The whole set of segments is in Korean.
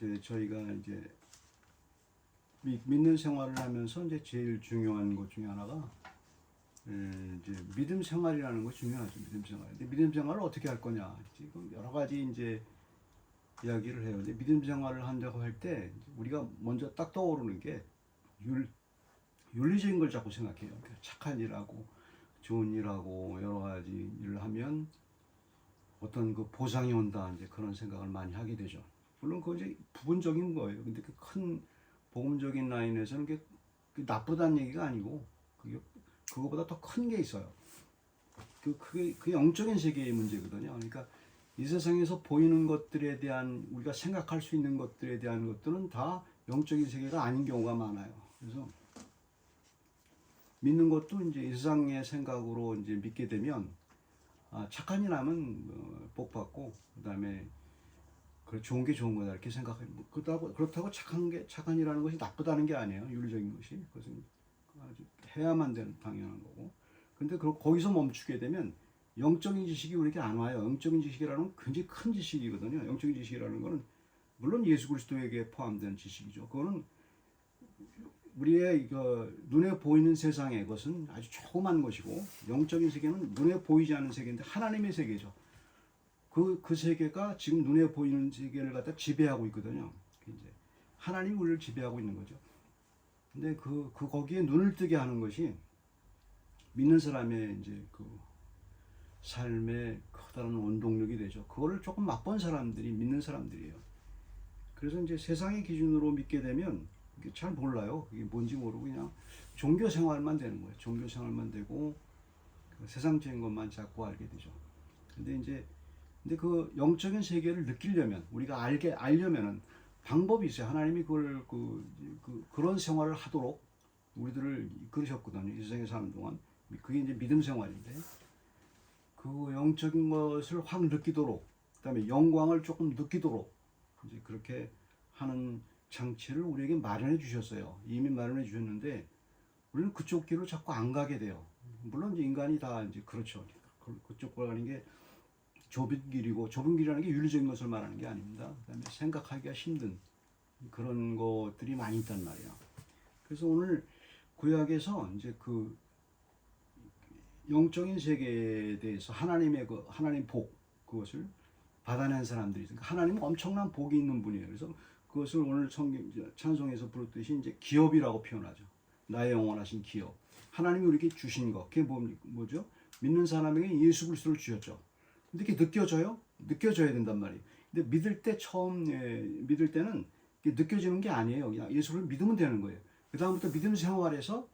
이제 저희가 이제 믿는 생활을 하면서 이제 제일 중요한 것 중에 하나가 이제 믿음 생활이라는 거 중요하죠. 믿음 생활. 근데 믿음 생활을 어떻게 할 거냐? 지금 여러 가지 이제 이야기를 해요. 근데 믿음 생활을 한다고 할 때 우리가 먼저 딱 떠오르는 게 윤리적인 걸 자꾸 생각해요. 그러니까 착한 일하고 좋은 일하고 여러 가지 일을 하면 어떤 그 보상이 온다 이제 그런 생각을 많이 하게 되죠. 물론 그건 이제 부분적인 거예요. 근데 그 큰 복음적인 라인에서는 그게 나쁘다는 얘기가 아니고 그게 그거보다 더 큰 게 있어요. 그 영적인 세계의 문제거든요. 그러니까 이 세상에서 보이는 것들에 대한 우리가 생각할 수 있는 것들에 대한 것들은 다 영적인 세계가 아닌 경우가 많아요. 그래서 믿는 것도 이제 이 세상의 생각으로 이제 믿게 되면 착한 일 하면 복 받고 그다음에 좋은 게 좋은 거다 이렇게 생각해요. 그렇다고 착한 일하는 것이 나쁘다는 게 아니에요. 윤리적인 것이 그것은 아주 해야만 되는 당연한 거고. 근데 거기서 멈추게 되면 영적인 지식이 우리에게 안 와요. 영적인 지식이라는 건 굉장히 큰 지식이거든요. 영적인 지식이라는 거는 물론 예수 그리스도에게 포함된 지식이죠. 그거는 우리의 눈에 보이는 세상의 것은 아주 조그만 것이고 영적인 세계는 눈에 보이지 않는 세계인데 하나님의 세계죠. 그 세계가 지금 눈에 보이는 세계를 갖다 지배하고 있거든요. 이제 하나님이 우리를 지배하고 있는 거죠. 근데 거기에 눈을 뜨게 하는 것이 믿는 사람의 이제 그 삶의 커다란 원동력이 되죠. 그거를 조금 맛본 사람들이 믿는 사람들이에요. 그래서 이제 세상의 기준으로 믿게 되면 잘 몰라요. 그게 뭔지 모르고 그냥 종교 생활만 되는 거예요. 종교 생활만 되고 세상적인 것만 자꾸 알게 되죠. 근데 그 영적인 세계를 느끼려면 우리가 알려면은 방법이 있어요. 하나님이 그런 생활을 하도록 우리들을 이끌으셨거든요. 이 세상에 사는 동안. 그게 이제 믿음 생활인데 그 영적인 것을 확 느끼도록 그다음에 영광을 조금 느끼도록 이제 그렇게 하는 장치를 우리에게 마련해 주셨어요. 이미 마련해 주셨는데 우리는 그쪽 길로 자꾸 안 가게 돼요. 물론 이제 인간이 다 이제 그렇죠. 그쪽으로 가는 게 좁은 길이고 좁은 길이라는 게 윤리적인 것을 말하는 게 아닙니다. 그다음에 생각하기가 힘든 그런 것들이 많이 있단 말이에요. 그래서 오늘 구약에서 이제 그 영적인 세계에 대해서 하나님 복 그것을 받아낸 사람들이 있으니까 하나님은 엄청난 복이 있는 분이에요. 그래서 그것을 오늘 찬송에서 부르듯이 이제 기업이라고 표현하죠. 나의 영원하신 기업. 하나님이 우리에게 주신 것. 그게 뭐죠? 믿는 사람에게 예수 그리스도를 주셨죠. 근데 이게 느껴져요? 느껴져야 된단 말이에요. 근데 믿을 때는 이게 느껴지는 게 아니에요. 그냥 예수를 믿으면 되는 거예요. 그 다음부터 믿음 생활에서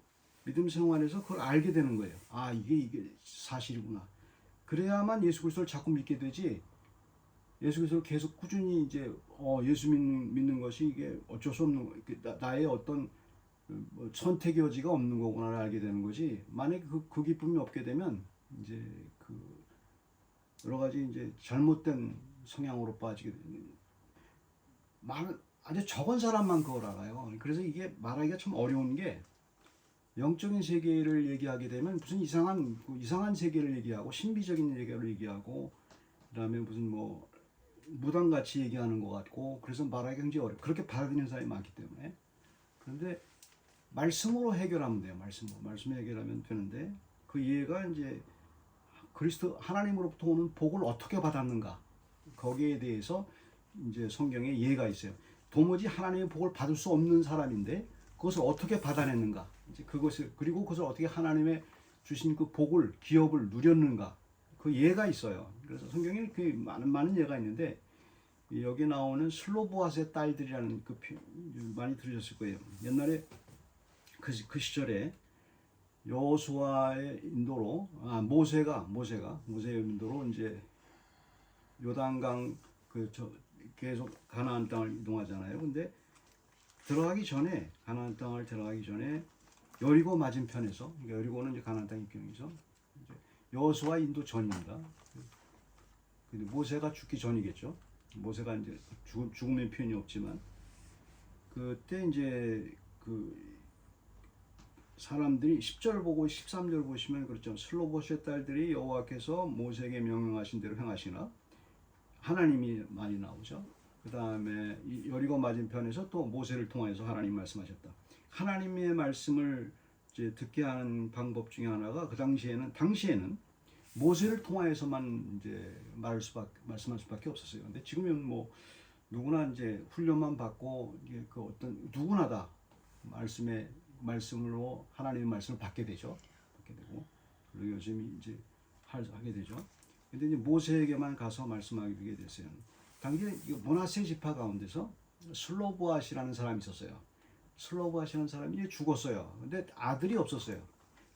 그걸 알게 되는 거예요. 이게 사실이구나. 그래야만 예수 그리스도를 자꾸 믿게 되지. 예수 그리스도를 계속 꾸준히 이제 예수 믿는 것이 이게 어쩔 수 없는 나의 어떤 선택의 여지가 없는 거구나를 알게 되는 거지. 만약에 그 기쁨이 없게 되면 이제 여러 가지 이제 잘못된 성향으로 빠지게 되는 아주 적은 사람만 그걸 알아요. 그래서 이게 말하기가 참 어려운 게 영적인 세계를 얘기하게 되면 무슨 이상한 세계를 얘기하고 신비적인 세계를 얘기하고 그다음에 무슨 무당같이 얘기하는 것 같고 그래서 말하기 굉장히 어려워. 그렇게 받아들이는 사람이 많기 때문에. 그런데 말씀으로 해결하면 돼요. 말씀으로 해결하면 되는데 그 이해가 이제 하나님으로부터 오는 복을 어떻게 받았는가 거기에 대해서 이제 성경에 이해가 있어요. 도무지 하나님의 복을 받을 수 없는 사람인데 그것을 어떻게 받아냈는가 이제 그리고 그것을 어떻게 하나님의 주신 그 복을 기업을 누렸는가 그 예가 있어요. 그래서 성경에 그 많은 예가 있는데 여기 나오는 슬로보아스의 딸들이라는 그 표현 많이 들으셨을 거예요. 옛날에 그 시절에 여호수아의 인도로 모세의 인도로 이제 요단강 계속 가나안 땅을 이동하잖아요. 근데 가나안 땅을 들어가기 전에 여리고 맞은편에서 여리고는 이제 가나안 땅 입경에서 여호수아 인도 전입니다. 근데 모세가 죽기 전이겠죠. 모세가 이제 죽음의 표현이 없지만 그때 이제 사람들이 10절 보고 13절 보시면 그렇죠. 슬로보스의 딸들이 여호와께서 모세에게 명령하신 대로 행하시나 하나님이 많이 나오죠. 그 다음에 여리고 맞은편에서 또 모세를 통해서 하나님 말씀하셨다. 하나님의 말씀을 이제 듣게 하는 방법 중에 하나가 그 당시에는 모세를 통하여서만 이제 말씀할 수밖에 없었어요. 근데 지금은 뭐 누구나 이제 훈련만 받고 이게 그 어떤 누구나 다 말씀으로 하나님의 말씀을 받게 되죠. 받게 되고 그리고 요즘 이제 하게 되죠. 근데 이제 모세에게만 가서 말씀하게 됐어요. 당시에 므낫세 지파 가운데서 슬로보앗이라는 사람이 있었어요. 슬로보앗이라는 사람이 이제 죽었어요. 근데 아들이 없었어요.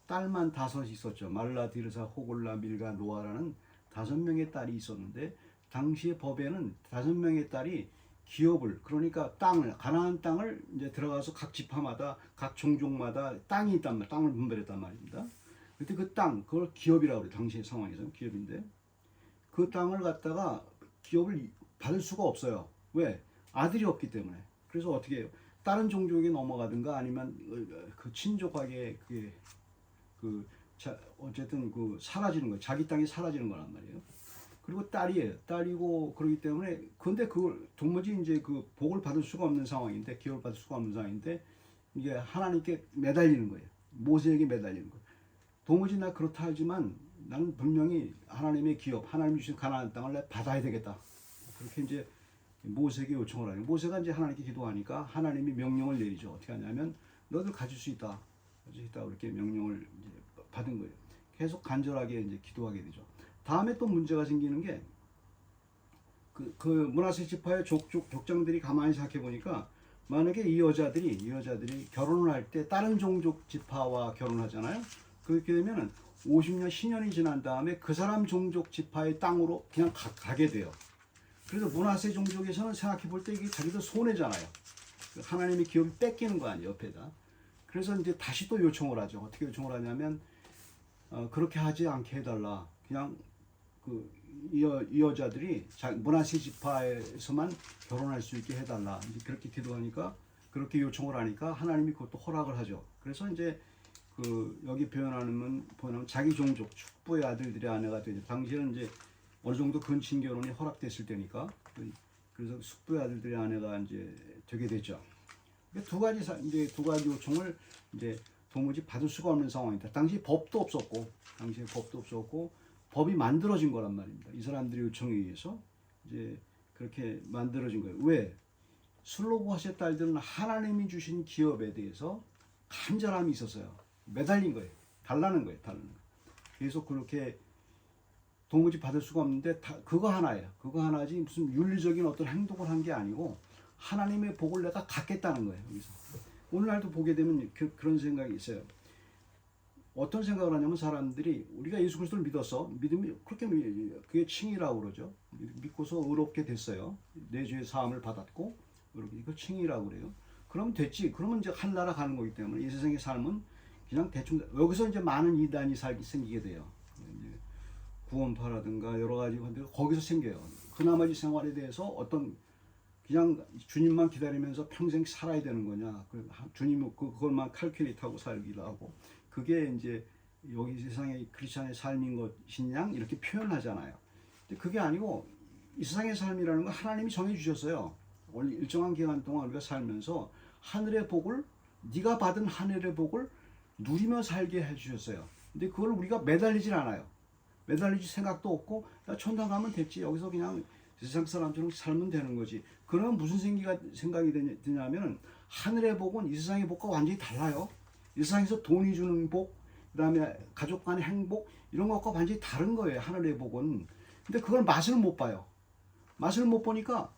딸만 5 있었죠. 말라, 디르사, 호골라, 밀가, 노아라는 5명의 딸이 있었는데 당시의 법에는 5명의 딸이 기업을, 그러니까 땅을, 가나안 땅을 이제 들어가서 각 지파마다 각 종족마다 땅이 있단 말, 땅을 분배했단 말입니다. 그때 그 땅, 그걸 기업이라고 그래요. 당시의 상황에서는 기업인데 그 땅을 갖다가 기업을 받을 수가 없어요. 왜? 아들이 없기 때문에. 그래서 어떻게 해요? 다른 종족에 넘어가든가 아니면 그 친족하게 어쨌든 사라지는 거예요. 자기 땅이 사라지는 거란 말이에요. 그리고 딸이고 그러기 때문에 근데 그걸 도무지 이제 그 복을 받을 수가 없는 상황인데 기업을 받을 수가 없는 상황인데 이게 하나님께 매달리는 거예요. 모세에게 매달리는 거예요. 도무지 나 그렇다 하지만 나는 분명히 하나님의 기업, 하나님 주신 가나안 땅을 내가 받아야 되겠다. 그렇게 이제 모세에게 요청을 하죠. 모세가 이제 하나님께 기도하니까 하나님이 명령을 내리죠. 어떻게 하냐면 너들 가질 수 있다. 가질 수 있다. 이렇게 명령을 이제 받은 거예요. 계속 간절하게 이제 기도하게 되죠. 다음에 또 문제가 생기는 게 그 므낫세 지파의 족장들이 가만히 생각해 보니까 만약에 이 여자들이 결혼을 할 때 다른 종족 지파와 결혼하잖아요. 그렇게 되면은 50년, 10년이 지난 다음에 그 사람 종족 지파의 땅으로 그냥 가게 돼요. 그래서 므낫세 종족에서는 생각해 볼 때 이게 자기들 손해잖아요. 하나님의 기업이 뺏기는 거 아니에요, 옆에다. 그래서 이제 다시 또 요청을 하죠. 어떻게 요청을 하냐면 그렇게 하지 않게 해달라. 그냥 이 여자들이 므낫세 지파에서만 결혼할 수 있게 해달라. 이제 그렇게 기도하니까 그렇게 요청을 하니까 하나님이 그것도 허락을 하죠. 그래서 이제 여기 표현하는 자기 종족 축부의 아들들의 아내가 되죠. 당시에는 이제 어느 정도 근친 결혼이 허락됐을 때니까 그래서 숙부의 아들들의 아내가 이제 되게 됐죠. 두 가지 요청을 이제 도무지 받을 수가 없는 상황이다. 당시 법도 없었고 법이 만들어진 거란 말입니다. 이 사람들의 요청에 의해서 이제 그렇게 만들어진 거예요. 왜? 슬로보앗의 딸들은 하나님이 주신 기업에 대해서 간절함이 있었어요. 매달린 거예요. 달라는 거예요. 계속 그렇게 도무지 받을 수가 없는데 그거 하나예요. 그거 하나지 무슨 윤리적인 어떤 행동을 한 게 아니고 하나님의 복을 내가 갖겠다는 거예요. 여기서. 오늘날도 보게 되면 그런 생각이 있어요. 어떤 생각을 하냐면 사람들이 우리가 예수 그리스도를 믿어서 믿음이 그게 칭의라고 그러죠. 믿고서 의롭게 됐어요. 내 죄의 사함을 받았고 이거 칭의라고 그래요. 그러면 됐지. 그러면 이제 하늘나라 가는 거기 때문에 이 세상의 삶은 그냥 대충 여기서 이제 많은 이단이 생기게 돼요. 구원파라든가 여러 가지 건데 거기서 생겨요. 그 나머지 생활에 대해서 어떤 그냥 주님만 기다리면서 평생 살아야 되는 거냐. 주님 그걸만 칼큘레이트하고 살기도 하고 그게 이제 여기 세상의 크리스찬의 삶인 것이냐 이렇게 표현하잖아요. 근데 그게 아니고 이 세상의 삶이라는 건 하나님이 정해 주셨어요. 일정한 기간 동안 우리가 살면서 하늘의 복을 네가 받은 하늘의 복을 누리며 살게 해주셨어요. 근데 그걸 우리가 매달리질 않아요. 매달릴 생각도 없고 나 천당 가면 됐지. 여기서 그냥 세상 사람처럼 살면 되는 거지. 그러면 무슨 생각이 드냐면 하늘의 복은 이 세상의 복과 완전히 달라요. 이 세상에서 돈이 주는 복, 그 다음에 가족 간의 행복 이런 것과 완전히 다른 거예요. 하늘의 복은. 근데 그걸 맛을 못 봐요. 맛을 못 보니까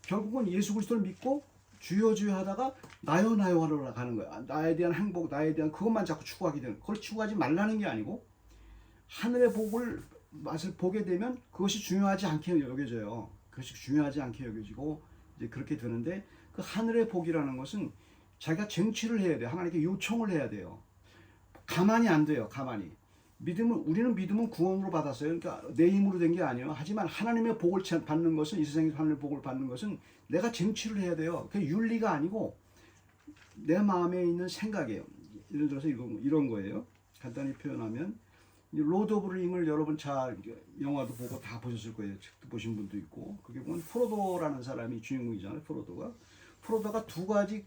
결국은 예수 그리스도를 믿고 주여 주여 하다가 나요 나요 하러 가는 거야. 나에 대한 행복, 나에 대한 그것만 자꾸 추구하게 되는. 그걸 추구하지 말라는 게 아니고 하늘의 복을 맛을 보게 되면 그것이 중요하지 않게 여겨져요. 그것이 중요하지 않게 여겨지고 이제 그렇게 되는데 그 하늘의 복이라는 것은 자기가 쟁취를 해야 돼요. 하나님께 요청을 해야 돼요. 가만히 안 돼요. 가만히. 우리는 믿음은 구원으로 받았어요. 그러니까 내 힘으로 된 게 아니에요. 하지만 하나님의 복을 받는 것은 이 세상에서 하나님의 복을 받는 것은 내가 쟁취를 해야 돼요. 그게 윤리가 아니고 내 마음에 있는 생각이에요. 예를 들어서 이런 거예요. 간단히 표현하면 로드 오브 링을 여러분 잘 영화도 보고 다 보셨을 거예요. 책도 보신 분도 있고. 그게 보면 프로도라는 사람이 주인공이잖아요. 프로도가 두 가지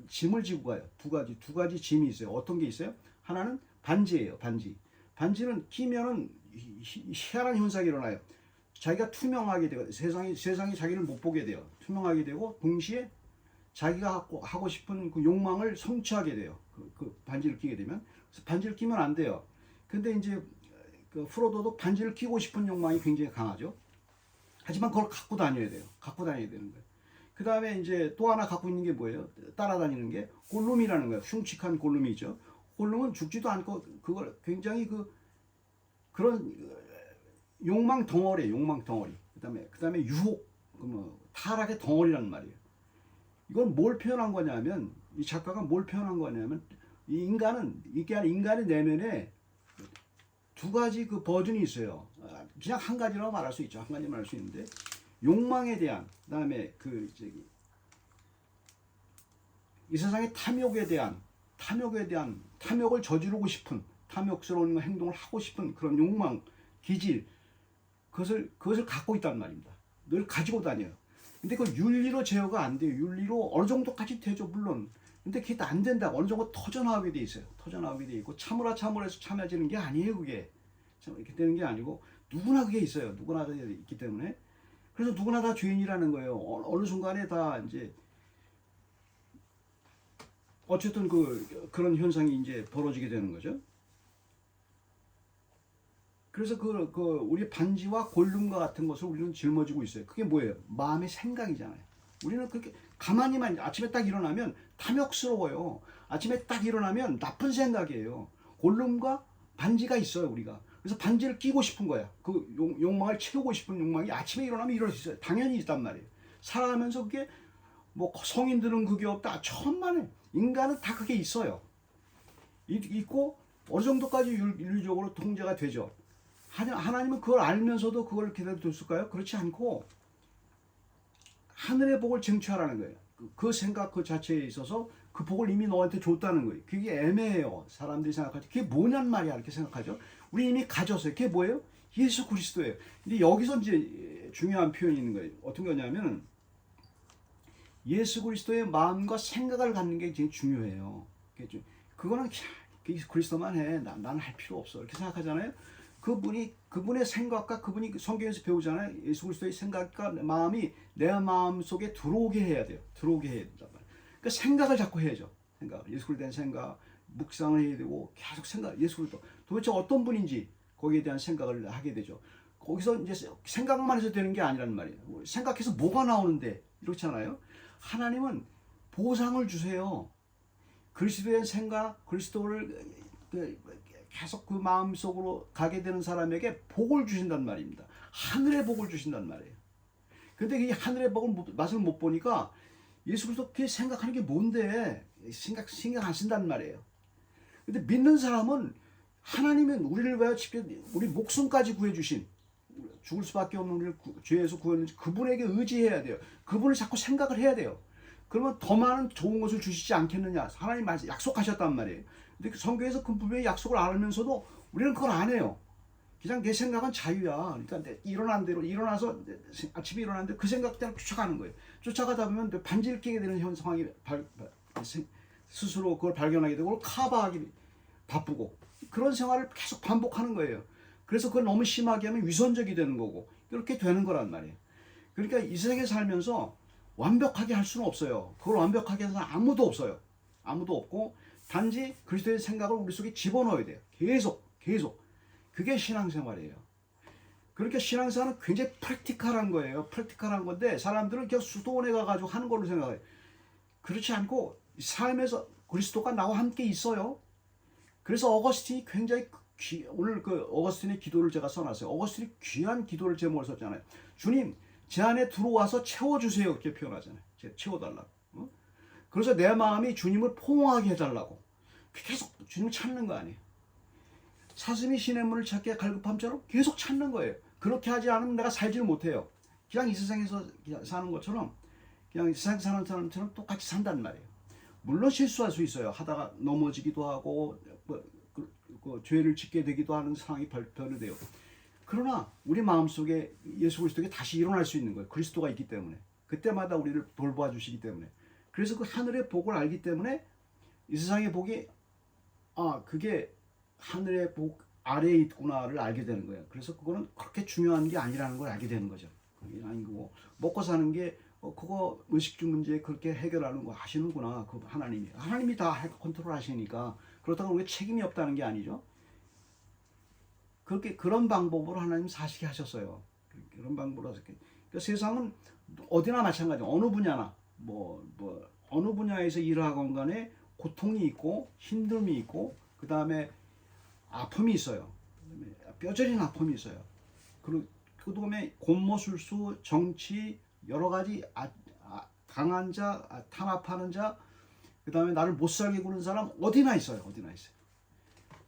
짐을 지고 가요. 두 가지 짐이 있어요. 어떤 게 있어요? 하나는 반지예요. 반지는 끼면은 희한한 현상이 일어나요. 자기가 투명하게 되고 세상이 자기를 못 보게 돼요. 투명하게 되고 동시에 자기가 하고 싶은 그 욕망을 성취하게 돼요. 그 반지를 끼게 되면. 그래서 반지를 끼면 안 돼요. 근데 이제 그 프로도도 반지를 끼고 싶은 욕망이 굉장히 강하죠. 하지만 그걸 갖고 다녀야 돼요. 갖고 다녀야 되는 거예요. 그 다음에 이제 또 하나 갖고 있는 게 뭐예요? 따라다니는 게 골룸이라는 거예요. 흉측한 골룸이 있죠. 골룸은 죽지도 않고 그걸 굉장히 그런 욕망 덩어리. 그다음에 유혹, 타락의 덩어리라는 말이에요. 이건 뭘 표현한 거냐면 이 작가가 뭘 표현한 거냐면 인간의 내면에 두 가지 그 버전이 있어요. 그냥 한 가지라고 말할 수 있죠. 한 가지 말할 수 있는데 욕망에 대한 그다음에 이 세상의 탐욕에 대한 탐욕을 저지르고 싶은 탐욕스러운 행동을 하고 싶은 그런 욕망, 기질 그것을 갖고 있단 말입니다. 늘 가지고 다녀요. 근데 그걸 윤리로 제어가 안 돼요. 윤리로 어느 정도까지 되죠, 물론. 근데 그게 안 된다고 어느 정도 터져나오게 돼 있어요. 터져나오게 돼 있고 참으라해서 참아지는 게 아니에요. 그게 이렇게 되는 게 아니고 누구나 그게 있어요. 누구나 그게 있기 때문에 그래서 누구나 다 죄인이라는 거예요. 어느 순간에 다 이제 어쨌든 그런 현상이 이제 벌어지게 되는 거죠. 그래서 우리 반지와 골룸과 같은 것을 우리는 짊어지고 있어요. 그게 뭐예요? 마음의 생각이잖아요. 우리는 그렇게 가만히만 아침에 딱 일어나면 탐욕스러워요. 아침에 딱 일어나면 나쁜 생각이에요. 골룸과 반지가 있어요, 우리가. 그래서 반지를 끼고 싶은 거야. 그 욕망을 채우고 싶은 욕망이 아침에 일어나면 이럴 수 있어요. 당연히 있단 말이에요. 살아가면서 그게 뭐 성인들은 그게 없다. 천만에 인간은 다 그게 있어요. 있고 어느 정도까지 윤리적으로 통제가 되죠. 하나님은 그걸 알면서도 그걸 기다려뒀을까요? 그렇지 않고 하늘의 복을 쟁취하라는 거예요. 그 생각 그 자체에 있어서 그 복을 이미 너한테 줬다는 거예요. 그게 애매해요. 사람들이 생각할 때 그게 뭐냔 말이야 이렇게 생각하죠. 우리 이미 가졌어요. 그게 뭐예요? 예수 그리스도예요. 근데 여기서 이제 중요한 표현이 있는 거예요. 어떤 거냐면은 예수 그리스도의 마음과 생각을 갖는 게 제일 중요해요. 그거는 그리스도만 해. 나는 할 필요 없어. 이렇게 생각하잖아요. 그분의 생각과 그분이 성경에서 배우잖아요. 예수 그리스도의 생각과 마음이 내 마음 속에 들어오게 해야 돼요. 들어오게 해야 된단 말이에요. 그러니까 생각을 자꾸 해야죠. 예수 그리스도에 대한 생각, 묵상을 해야 되고 계속 예수 그리스도 도대체 어떤 분인지 거기에 대한 생각을 하게 되죠. 거기서 이제 생각만 해서 되는 게 아니란 말이에요. 생각해서 뭐가 나오는데 이렇잖아요. 하나님은 보상을 주세요. 그리스도에 대한 생각, 그리스도를 계속 그 마음속으로 가게 되는 사람에게 복을 주신단 말입니다. 하늘의 복을 주신단 말이에요. 근데 이 하늘의 복을 맛을 못 보니까 예수 그리스도 그 생각하는 게 뭔데 신경 안 쓴단 말이에요. 근데 믿는 사람은 하나님은 우리를 위하여 우리 목숨까지 구해주신 죽을 수밖에 없는 우리를 죄에서 구해주신 그분에게 의지해야 돼요. 그분을 자꾸 생각을 해야 돼요. 그러면 더 많은 좋은 것을 주시지 않겠느냐. 하나님 약속하셨단 말이에요. 근데 성경에서 그 분명히 약속을 알면서도 우리는 그걸 안 해요. 그냥 내 생각은 자유야. 그러니까 일어난 대로 일어나서 아침에 일어났는데 그 생각대로 쫓아가는 거예요. 쫓아가다 보면 반지를 끼게 되는 현 상황이 스스로 그걸 발견하게 되고 커버하기 바쁘고 그런 생활을 계속 반복하는 거예요. 그래서 그걸 너무 심하게 하면 위선적이 되는 거고 이렇게 되는 거란 말이에요. 그러니까 이 세상에 살면서 완벽하게 할 수는 없어요. 그걸 완벽하게 하는 사람 아무도 없어요. 아무도 없고 단지 그리스도의 생각을 우리 속에 집어넣어야 돼요. 계속. 그게 신앙생활이에요. 그러니까 신앙생활은 굉장히 프랙티컬한 거예요. 프랙티컬한 건데 사람들은 그냥 수도원에 가가지고 하는 걸로 생각해요. 그렇지 않고 삶에서 그리스도가 나와 함께 있어요. 그래서 어거스틴이 굉장히 오늘 그 어거스틴의 기도를 제가 써놨어요. 어거스틴이 귀한 기도를 제목을 썼잖아요. 주님, 제 안에 들어와서 채워주세요. 이렇게 표현하잖아요. 채워달라고. 그래서 내 마음이 주님을 포옹하게 해달라고. 계속 주님을 찾는 거 아니에요. 사슴이 시냇물을 찾기에 갈급함처럼 계속 찾는 거예요. 그렇게 하지 않으면 내가 살지를 못해요. 그냥 이 세상에서 사는 것처럼 그냥 이 세상 사는 사람처럼 똑같이 산단 말이에요. 물론 실수할 수 있어요. 하다가 넘어지기도 하고 그 죄를 짓게 되기도 하는 상황이 발표돼요. 그러나 우리 마음속에 예수 그리스도가 다시 일어날 수 있는 거예요. 그리스도가 있기 때문에. 그때마다 우리를 돌보아 주시기 때문에. 그래서 그 하늘의 복을 알기 때문에 이 세상의 복이 그게 하늘의 복 아래에 있구나를 알게 되는 거예요. 그래서 그거는 그렇게 중요한 게 아니라는 걸 알게 되는 거죠. 그게 아니고 먹고 사는 게 그거 의식주 문제 그렇게 해결하는 거 하시는구나. 그 하나님이 다 컨트롤 하시니까 그렇다고 우리가 책임이 없다는 게 아니죠. 그렇게 그런 방법으로 하나님 사시게 하셨어요. 그런 방법으로 하셨게. 그러니까 세상은 어디나 마찬가지. 어느 분야나 어느 분야에서 일하건 간에 고통이 있고 힘듦이 있고 그 다음에 아픔이 있어요. 그다음에 뼈저린 아픔이 있어요. 그리고 그다음에 곤모술수, 정치 여러 가지 강한 자, 탄압하는 자, 그 다음에 나를 못 살게 구는 사람 어디나 있어요. 어디나 있어요.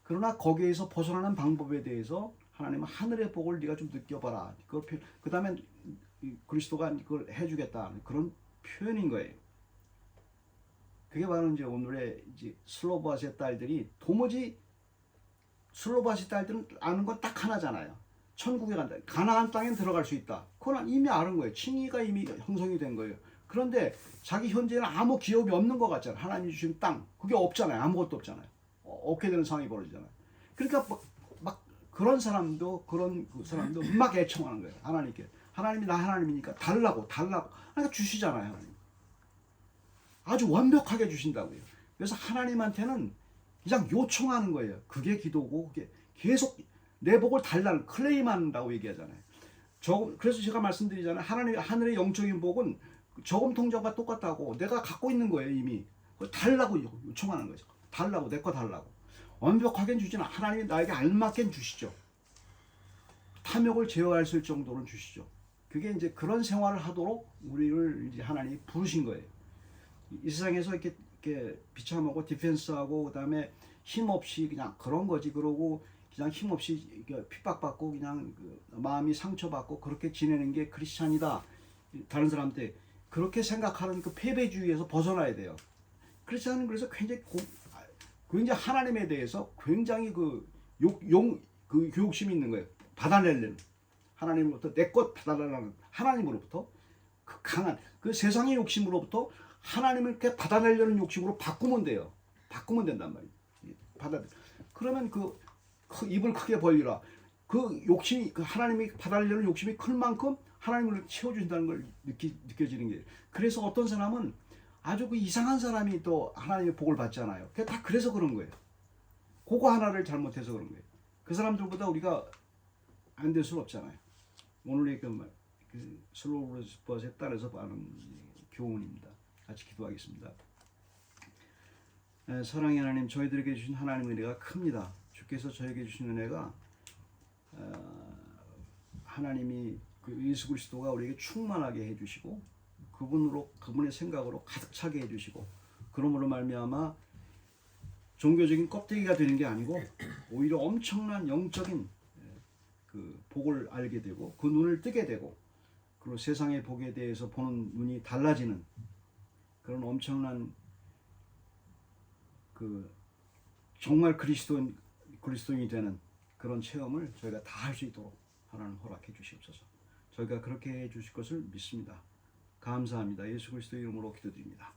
그러나 거기에서 벗어나는 방법에 대해서 하나님은 하늘의 복을 네가 좀 느껴봐라. 그 다음에 그리스도가 그걸 해주겠다. 그런 표현인 거예요. 그게 바로 이제 오늘의 이제 슬로바스의 딸들이 도무지 슬로바스 딸들은 아는 건 딱 하나잖아요. 천국에 간다. 가나안 땅에 들어갈 수 있다. 그건 이미 아는 거예요. 칭의가 이미 형성이 된 거예요. 그런데 자기 현재는 아무 기업이 없는 것 같잖아요. 하나님이 주신 땅 그게 없잖아요. 아무것도 없잖아요. 얻게 되는 상황이 벌어지잖아요. 그러니까 막 그런 사람도 막 애청하는 거예요. 하나님께. 하나님이 나 하나님이니까 달라고 그러니까 주시잖아요. 하나님. 아주 완벽하게 주신다고요. 그래서 하나님한테는 그냥 요청하는 거예요. 그게 기도고 그게 계속 내 복을 달라는 클레임한다고 얘기하잖아요. 그래서 제가 말씀드리잖아요. 하늘의 영적인 복은 저금통장과 똑같다고 내가 갖고 있는 거예요. 이미 달라고 요청하는 거죠. 달라고 내 거 달라고. 완벽하게 주지는 하나님이 나에게 알맞게 주시죠. 탐욕을 제어할 수 있을 정도는 주시죠. 그게 이제 그런 생활을 하도록 우리를 이제 하나님이 부르신 거예요. 이 세상에서 이렇게 비참하고 디펜스하고 그다음에 힘없이 그냥 그런 거지. 그러고 그냥 힘없이 핍박받고 그냥 마음이 상처받고 그렇게 지내는 게 크리스찬이다. 다른 사람한테 그렇게 생각하는 그 패배주의에서 벗어나야 돼요. 크리스찬은 그래서 굉장히 하나님에 대해서 굉장히 그 욕심이 있는 거예요. 받아내려는 하나님으로부터 내 것 받아내려는 하나님으로부터 그 강한 그 세상의 욕심으로부터 하나님을 이렇게 받아내려는 욕심으로 바꾸면 돼요. 바꾸면 된단 말이에요. 그러면 그 입을 크게 벌리라. 그 욕심이 하나님이 받아내려는 욕심이 클 만큼 하나님을 채워준다는 걸 느껴지는 게. 그래서 어떤 사람은 아주 그 이상한 사람이 또 하나님의 복을 받잖아요. 다 그래서 그런 거예요. 그거 하나를 잘못해서 그런 거예요. 그 사람들보다 우리가 안 될 수는 없잖아요. 오늘의 그 슬로우버스에 따라서 하는 교훈입니다. 같이 기도하겠습니다. 사랑의 하나님, 저희들에게 주신 하나님의 은혜가 큽니다. 주께서 저에게 주신 은혜가 하나님이 그 예수 그리스도가 우리에게 충만하게 해주시고 그분의 생각으로 가득 차게 해주시고 그러므로 말미암아 종교적인 껍데기가 되는 게 아니고 오히려 엄청난 영적인 그 복을 알게 되고 그 눈을 뜨게 되고 그리고 세상의 복에 대해서 보는 눈이 달라지는 그런 엄청난 그 정말 그리스도인이 되는 그런 체험을 저희가 다 할 수 있도록 하나님 허락해 주시옵소서. 저희가 그렇게 해 주실 것을 믿습니다. 감사합니다. 예수 그리스도의 이름으로 기도드립니다.